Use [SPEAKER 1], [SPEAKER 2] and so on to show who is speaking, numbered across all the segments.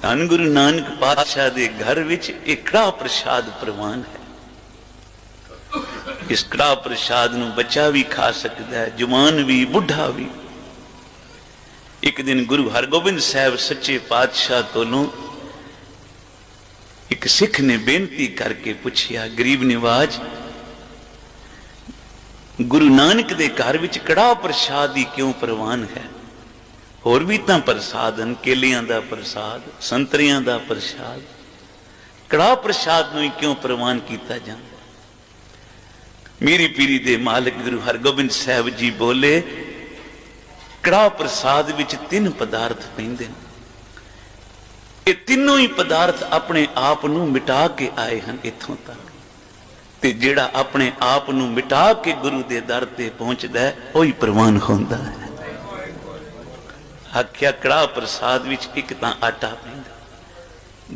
[SPEAKER 1] धन गुरु नानक पातशाह दे घर विच एक कड़ाह प्रसाद प्रवान है। इस कड़ाह प्रसाद नूं बच्चा भी खा सकता है, जवान भी, बुढ़ा भी। एक दिन गुरु हरगोबिंद साहब सच्चे पातशाह कोलों एक सिख ने बेनती करके पूछिया, गरीब निवाज, गुरु नानक दे घर विच कड़ाह प्रसाद ही क्यों प्रवान है? होर भी तां प्रसाद हैं, केलियां दा प्रसाद, संतरियां दा प्रसाद, कड़ाह प्रसाद नूं ही क्यों प्रवान कीता जांदा? मेरी पीरी दे मालिक गुरु हरगोबिंद साहब जी बोले, कड़ाह प्रसाद विच 3 पदार्थ पैंदे ने। ये तीनों ही पदार्थ अपने आप नूं मिटा के आए हैं इत्थों तक, ते जिहड़ा अपने आप नूं मिटा के गुरु दे दर ते पहुंचदा है वही प्रवान होंदा है। आख्या कड़ाह प्रसाद विच एक तां आटा पैंदा,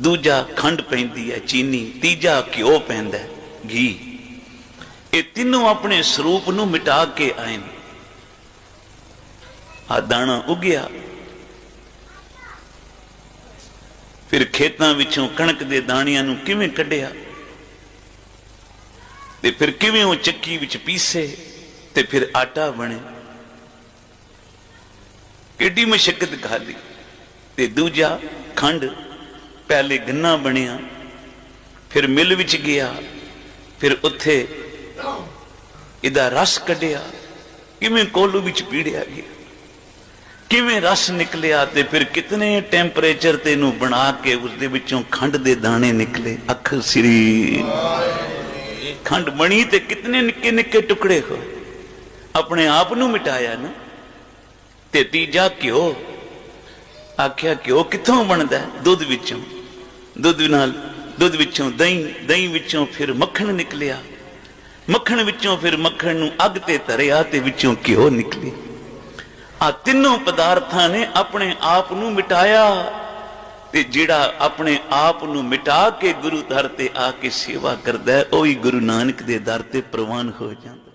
[SPEAKER 1] दूजा खंड पैंदी है चीनी, तीजा घिओ पैंदा है घी। ये तीनों अपने स्वरूप नूं मिटा के आए ने। आ दाना उगया, फिर खेतां विचों कणक दे दाणियां नूं किवें कढिया, ते फिर किवें वो चक्की विच पीसे ते फिर आटा बने। केडी मशक्कत खाली। ते दूजा खंड, पहले गन्ना बनिया, फिर मिल विच गया, फिर उत्थे इदा रस कढिया, किवें कोलू विच पीड़िया गया, किवें रस निकलिया, ते फिर कितने टैंपरेचर ते नूं बना के उसदे विचों खंड दे दाने निकले। अख श्री खंड बनी ते कितने निक्के निक्के टुकड़े हो, अपने आप नूं मिटाया ना। ते तीजा घ्यो, आख्या घ्यो कित्थों बनदा है? दुध विचों, दुध विचों दही, दही विचों फिर मक्खन निकलिया, मक्खन विचों फिर मक्खन नूं अग ते धरिया ते विचों घ्यो निकली। आ तीनों पदार्थां ने अपने आप नूं मिटाया, ते जिहड़ा अपने आप नूं मिटा के गुरु दर ते आके सेवा करदा है वही गुरु नानक दे दर ते प्रवान हो जांदा।